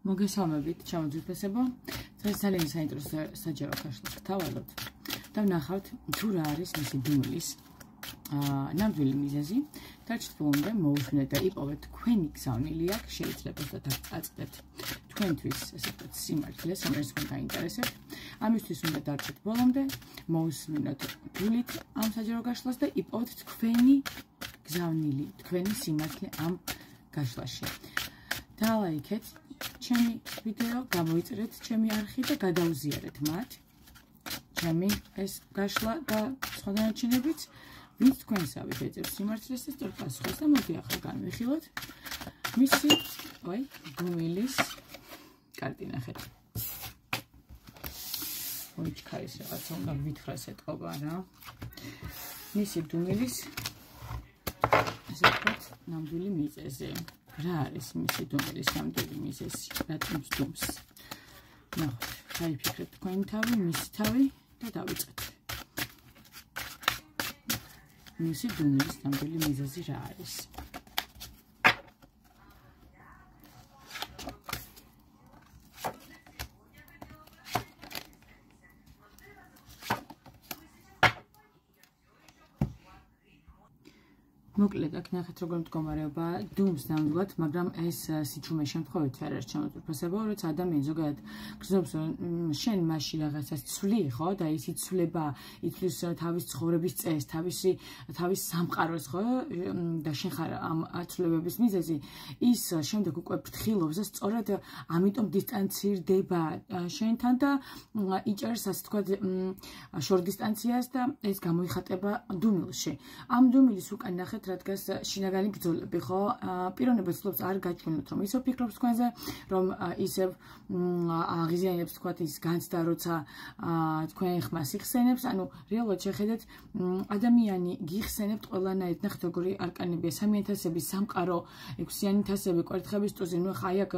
მოგესალმებით, ჩემოძვირფესებო. დღეს ძალიან საინტერესო საჯარო გაშლას გთავაზობთ და ვნახავთ თუ რა არის მისი დუმილის ნამდვილი მიზეზი. დაჩვენებამდე მოусმინეთ და იპოვეთ თქვენი გზავნილი აქ, შეიძლება ზუსტად წაწყდეთ თქვენთვის ესე ვთქვათ სიმართლეს, რომელიც თქვენ გაინტერესებთ. ამისთვის უნდა დარჩეთ ბოლომდე, მოусმინოთ გულით ამ საჯარო გაშლას და იპოვეთ თქვენი გზავნილი, თქვენი სიმართლე ამ გაშლაში. დალაიქეთ ჩემი ვიდეო, გამოიწერეთ ჩემი არხი და გადაუზიარეთ მათ ჩემი ეს გაშლა და სხვა დანარჩენებიც, ვინც თქვენსავით ეძებს სიმართლეს და სწორ პასუხს და მოდი ახლა განვიხილოთ მისი დუმილის კარტი ნახეთ. მოიჩქარის რაღაცა უნდა ვითხრას ეთყობა რა. მისი დუმილის ესე ვთქვათ ნამდვილი მიზეზი. რა არის მისი დუმილის ნამდვილი მიზეზი? რატომ დუმს? ნახოთ, დაიფიქრეთ თქვენი თავი, მისი თავი და დავიწყეთ. მისი დუმილის ნამდვილი მიზეზი რა არის? მოკლედ აქ ნახეთ როგორ მდგომარეობა დუმს ნამდვილად, მაგრამ ეს სიჩუმე შემთხვევით ვერ არის ჩემოძვირფესებო, როცა ადამიანი ზოგადად გრძნობს რომ შენ მასში რაღაცას ცვლი, ხო? და ის იცვლება, იცვლის თავის ცხოვრების წესს, თავის სამყაროს, ხო? და შენ ხარ ამ ცვლილებების მიზეზი, ის შემდეგ უკვე ფრთხილობს და სწორედ ამიტომ დისტანცირდება შენთან და იჭერს ასე ვთქვათ შორ დისტანციას და ეს გამოიხატება დუმილში. ამ დუმილის უკან ნახეთ რა დგას შინაგანი ბრძოლები, ხო? პიროვნება ცდილობს არ გაჩვენოთ, რომ ისევ ფიქრობს თქვენზე, რომ ისევ აღიზიანებს თქვათ ის განცდა, როცა თქვენ ხმას იხსენებს, ანუ რეალურად შეხედეთ ადამიანი გიხსენებთ ყველანაირად, ნახეთ როგორი არკანებია, სამიანი თასები, სამყარო, ექვსიანი თასები, კვერთხების ტუზი, ნუ ხა აი აქ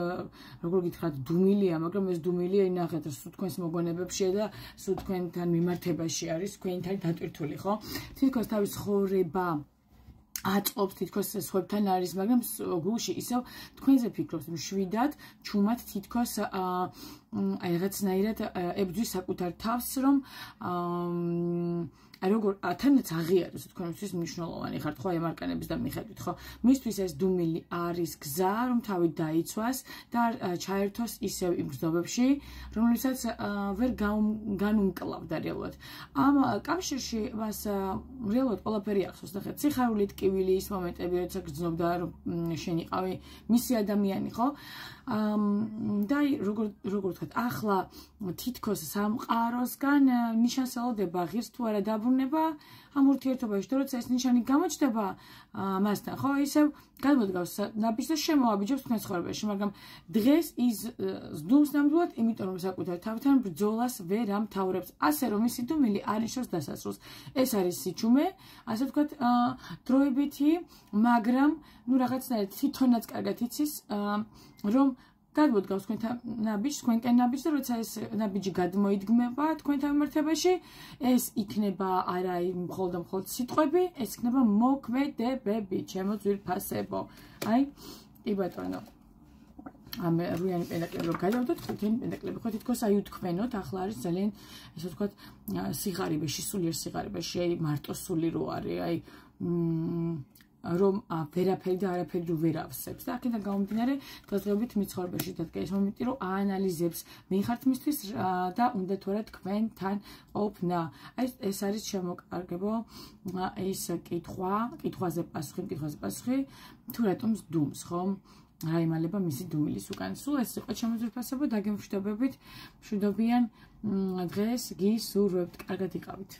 როგორ გითხრათ დუმილია, მაგრამ ეს დუმილია ნახეთ სულ თქვენს მოგონებებშია და სულ თქვენთან მიმართებაში არის, თქვენთან დატვირთული, ხო? თითქოს თავის ცხოვრება აწყობს, თითქოს სხვებთან არის, მაგრამ გულში ისევ თქვენზე ფიქრობს, მშვიდად, ჩუმად თითქოს აი რაღაცნაირად ებრძვის საკუთარ თავს, რომ როგორ თანაც აღიაროს თქვენთვის მნიშვნელოვანი ხართ, ხო, ამ არკანების და მიხედვით, ხო? მისთვის ეს დუმილი არის გზა, რომ თავი დაიცვას და ჩაერთოს ისევ იმ გზნობებში, რომლებსაც ვერ განუმკლავდა რეალურად. ამ კავშირში მას რეალურად ყველაფერი ახსოვს, ნახეთ, სიხარულით ტკივილი, ის მომენტები, როცა გრძნობდა, რომ შენ იყავი მისი ადამიანი, ხო? და როგორ ვთქვათ, ახლა თითქოს სამყაროსგან ნიშანს ელოდება, ღირს თუ არა დაბრუნება ამ ურთიერთობაში, და როცა ეს ნიშანი გამოჩნდება მასთან, ხო, ისევ გადმოდგავს ნაბიჯს და შემოაბიჯებს თქვენ ცხოვრებაში, მაგრამ დღეს ის ზდუმს ნამდვილად, იმიტომ რომ საკუთარ თავთან ბრძოლას ვერ ამთავრებს, ასე რომ მისი დუმილი არ იშოს დასასრულს. ეს არის სიჩუმე, ასე ვთქვათ, დროებითი, მაგრამ ნუ რაღაცნაირად თვითონაც კარგად იცის, რომ გადმოდგავს თქვენთან ნაბიჯს, თქვენკენ ნაბიჯს და როცა ეს ნაბიჯი გადმოიდგმება თქვენთან მიმართებაში, ეს იქნება არა მხოლოდ სიტყვები, ეს იქნება მოქმედებები, ჩემოძვირფასებო. აი, კი ბატონო. ამ რუიანი პენტაკლები რო გადავდოთ, ხუთიანი პენტაკლები ხო თითქოს აი უთქვენოთ, ახლა არის ძალიან ესე ვთქვათ სიღარიბეში, სულიერ სიღარიბეში, აი მარტო სული რო არის, აი რომ ვერაფერი და არაფერი რო ვერ ავსებს და აქედან გამომდინარე დღესდღეობით მიცხოვრებაში დადგა ეს მომენტი, რომ აანალიზებს ვინ ხართ მისთვის და უნდა თუ არა თქვენთან ყოფნა. აი ეს არის შემოკარგებო ეს კითხვაზე პასუხი თუ რატომ დუმს, ხო? რა იმალება მისი დუმილის უკან. სულ ეს იყო ჩემოძვირფასებო, დაგემშვიდობებით, მშვიდობიან დღეს გისურვებთ, კარგად იყავით.